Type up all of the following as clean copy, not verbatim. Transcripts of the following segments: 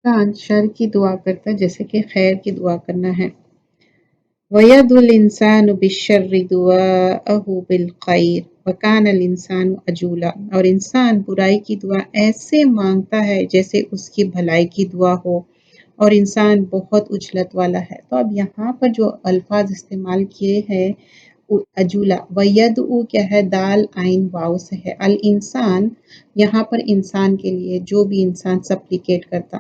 انسان شر کی دعا کرتا ہے جیسے کہ خیر کی دعا کرنا ہے۔ وَيَدْعُ الْإِنسَانُ بِالشَّرِّ دُعَاءَهُ بِالْخَيْرِ وَكَانَ الْإِنسَانُ عَجُولًا، اور انسان برائی کی دعا ایسے مانگتا ہے جیسے اس کی بھلائی کی دعا ہو، اور انسان بہت عجلت والا ہے۔ تو اب یہاں پر جو الفاظ استعمال کیے ہیں عجولہ، وَيَدْعُ کیا ہے، دال عین واو سے ہے، الانسان یہاں پر انسان کے لیے، جو بھی انسان سپلیکیٹ کرتا،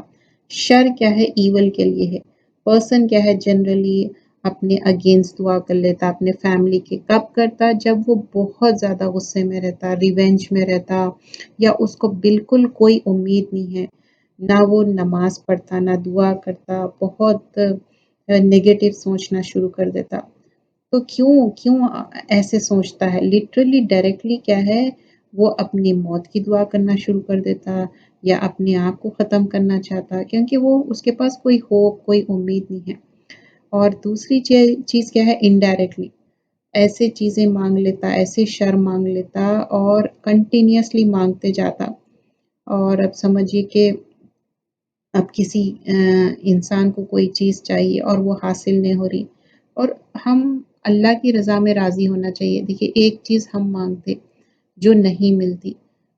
شر کیا ہے، ایول کے لیے ہے، پرسن کیا ہے، جنرلی اپنے اگینسٹ دعا کر لیتا، اپنے فیملی کے، کب کرتا، جب وہ بہت زیادہ غصے میں رہتا، ریونج میں رہتا، یا اس کو بالکل کوئی امید نہیں ہے، نہ وہ نماز پڑھتا، نہ دعا کرتا، بہت نگیٹو سوچنا شروع کر دیتا۔ تو کیوں ایسے سوچتا ہے، لٹرلی ڈائریکٹلی کیا ہے، وہ اپنی موت کی دعا کرنا شروع کر دیتا، یا اپنے آپ کو ختم کرنا چاہتا، کیونکہ وہ اس کے پاس کوئی ہوپ، کوئی امید نہیں ہے۔ اور دوسری چیز کیا ہے، انڈائریکٹلی ایسے چیزیں مانگ لیتا، ایسے شر مانگ لیتا، اور کنٹینیوسلی مانگتے جاتا، اور اب سمجھیے کہ اب کسی انسان کو کوئی چیز چاہیے اور وہ حاصل نہیں ہو رہی، اور ہم اللہ کی رضا میں راضی ہونا چاہیے۔ دیکھیے ایک چیز ہم مانگتے جو نہیں ملتی،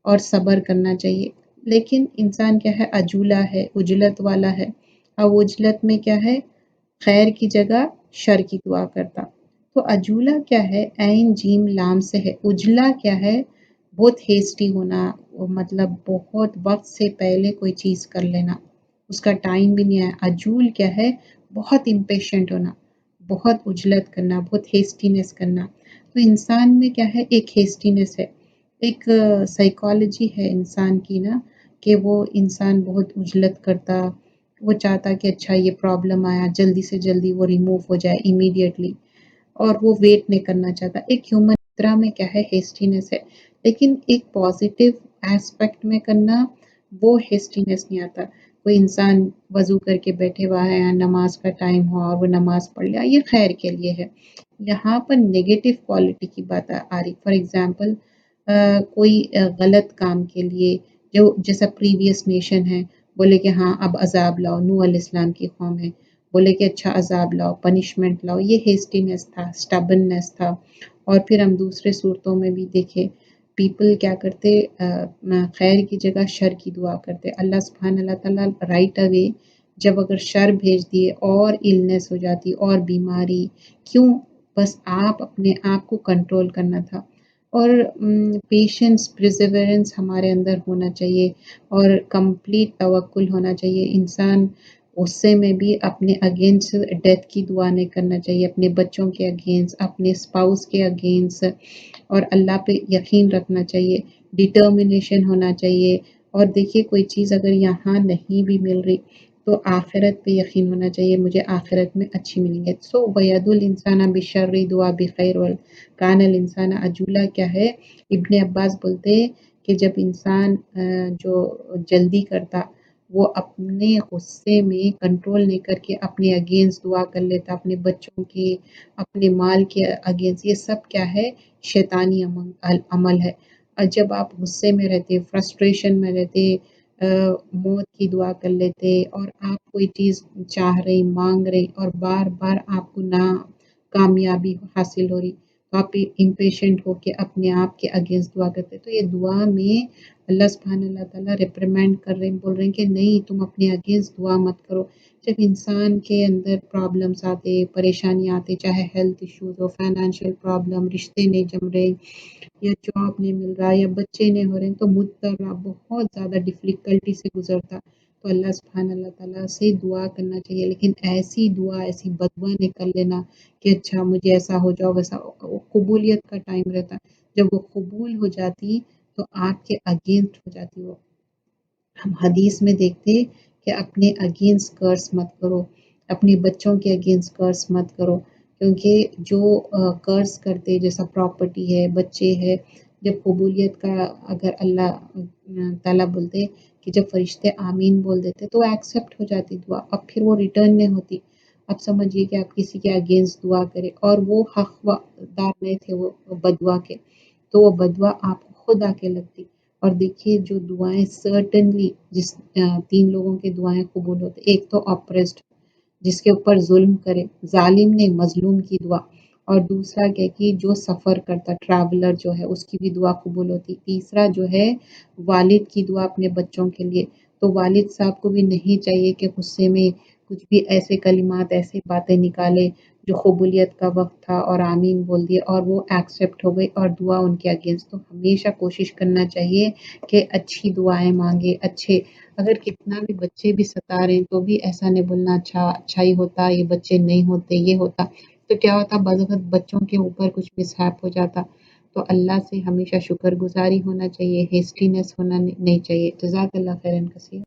اور صبر کرنا چاہیے، لیکن انسان کیا ہے، عجولہ ہے، عجلت والا ہے، اب عجلت میں کیا ہے، خیر کی جگہ شر کی دعا کرتا۔ تو عجولہ کیا ہے، عین جیم لام سے ہے، عجلہ کیا ہے، بہت ہیسٹی ہونا، مطلب بہت وقت سے پہلے کوئی چیز کر لینا، اس کا ٹائم بھی نہیں آیا۔ عجول کیا ہے، بہت امپیشنٹ ہونا، بہت عجلت کرنا، بہت ہیسٹینس کرنا۔ تو انسان میں کیا ہے، ایک ہیسٹینس ہے، ایک سائیکالوجی ہے انسان کی نا، کہ وہ انسان بہت عجلت کرتا، وہ چاہتا کہ اچھا یہ پرابلم آیا، جلدی سے جلدی وہ ریموو ہو جائے امیڈیٹلی، اور وہ ویٹ نہیں کرنا چاہتا۔ ایک ہیومن طرح میں کیا ہے، ہیسٹینس ہے، لیکن ایک پازیٹیو ایسپیکٹ میں کرنا، وہ ہیسٹینس نہیں آتا۔ کوئی انسان وضو کر کے بیٹھے ہوا ہے، نماز کا ٹائم ہوا اور وہ نماز پڑھ لیا، یہ خیر کے لیے ہے۔ یہاں پر نیگیٹو کوالٹی کی بات آ رہی، فار ایگزامپل کوئی غلط کام کے لیے، جو جیسا پریویس نیشن ہے، بولے کہ ہاں اب عذاب لاؤ، نوح علیہ السلام کی قوم ہے، بولے کہ اچھا عذاب لاؤ، پنشمنٹ لاؤ، یہ ہیسٹینس تھا، سٹبننس تھا۔ اور پھر ہم دوسرے صورتوں میں بھی دیکھیں، پیپل کیا کرتے، خیر کی جگہ شر کی دعا کرتے، اللہ سبحانہ اللہ تعالیٰ رائٹ اوے جب اگر شر بھیج دیے اور النس ہو جاتی اور بیماری، کیوں، بس آپ اپنے آپ کو کنٹرول کرنا تھا۔ اور پیشنس، پرزیورنس ہمارے اندر ہونا چاہیے، اور کمپلیٹ توکل ہونا چاہیے۔ انسان غصے میں بھی اپنے اگینسٹ ڈیتھ کی دعا نہیں کرنا چاہیے، اپنے بچوں کے اگینسٹ، اپنے اسپاؤس کے اگینسٹ، اور اللہ پہ یقین رکھنا چاہیے، ڈٹرمنیشن ہونا چاہیے۔ اور دیکھیے کوئی چیز اگر یہاں نہیں بھی مل رہی تو آخرت پہ یقین ہونا چاہیے، مجھے آخرت میں اچھی ملیں گے۔ سو وَيَدُ الْإِنسَانَ بِالشَّرِّ دُعَا بِخَيْرٍ وَكَانَ الْإِنسَانَ عَجُولًا کیا ہے، ابن عباس بولتے کہ جب انسان جو جلدی کرتا، وہ اپنے غصے میں کنٹرول نہیں کر کے اپنے اگینسٹ دعا کر لیتا، اپنے بچوں کے، اپنے مال کے اگینسٹ، یہ سب کیا ہے، شیطانی عمل ہے۔ اور جب آپ غصے میں رہتے، فرسٹریشن میں رہتے، موت کی دعا کر لیتے، اور آپ کوئی چیز چاہ رہے، مانگ رہے، اور بار بار آپ کو نہ کامیابی حاصل ہو رہی، تو آپ امپیشنٹ ہو کے اپنے آپ کے اگینسٹ دعا کرتے، تو یہ دعا میں اللہ سبحانہ اللہ تعالیٰ ریپریمینڈ کر رہے ہیں، بول رہے ہیں کہ نہیں، تم اپنے اگینسٹ دعا مت کرو۔ جب انسان کے اندر پرابلمس آتے، پریشانی آتے، چاہے ہیلتھ ایشوز ہو، فائنینشیل پرابلم، رشتے نہیں جم رہے، یا جاب نہیں مل رہا، یا بچے نہیں ہو رہے، تو مضطرہ بہت زیادہ ڈفیکلٹی سے گزرتا، تو اللہ سبحانہ اللہ تعالیٰ سے دعا کرنا چاہیے، لیکن ایسی دعا، ایسی بدعا نہیں کر لینا کہ اچھا مجھے ایسا ہو جاؤ ویسا، قبولیت کا ٹائم رہتا، جب وہ قبول ہو جاتی تو آپ کے اگینسٹ ہو جاتی وہ۔ ہم حدیث میں دیکھتے کہ اپنے اگینسٹ کرس مت کرو، اپنے بچوں کے اگینسٹ کرس مت کرو، کیونکہ جو کرس کرتے، جیسا پراپرٹی ہے، بچے ہے، جب قبولیت کا اگر اللہ تعالیٰ بولتے کہ جب فرشتے آمین بول دیتے تو وہ ایکسیپٹ ہو جاتی دعا، اب پھر وہ ریٹرن نہیں ہوتی۔ اب سمجھیے کہ آپ کسی کے اگینسٹ دعا کرے اور وہ حق دار نہیں تھے وہ بدعا کے، تو وہ بدعا آپ کو خود آ کے لگتی، اور دیکھیے جو دعائیں سرٹنلی جس 3 لوگوں کی دعائیں قبول ہوتی، ایک تو اپریسڈ جس کے اوپر ظلم کرے، ظالم نہیں مظلوم کی دعا، اور دوسرا کیا کہ جو سفر کرتا ٹریولر جو ہے اس کی بھی دعا قبول ہوتی، تیسرا جو ہے والد کی دعا اپنے بچوں کے لیے، تو والد صاحب کو بھی نہیں چاہیے کہ غصے میں کچھ بھی ایسے کلمات ایسے باتیں نکالے جو قبولیت کا وقت تھا اور آمین بول دیے اور وہ ایکسیپٹ ہو گئی اور دعا ان کے اگینسٹ، تو ہمیشہ کوشش کرنا چاہیے کہ اچھی دعائیں مانگے، اچھے اگر کتنا بھی بچے بھی ستا رہے ہیں تو بھی ایسا نہیں بولنا اچھا ہی ہوتا، یہ بچے نہیں ہوتے، یہ ہوتا تو کیا ہوتا بعض وقت بچوں کے اوپر کچھ مس ہیپ ہو جاتا، تو اللہ سے ہمیشہ شکر گزاری ہونا چاہیے، ہیسٹینس ہونا نہیں چاہیے۔ جزاک اللہ خیرن کثیر۔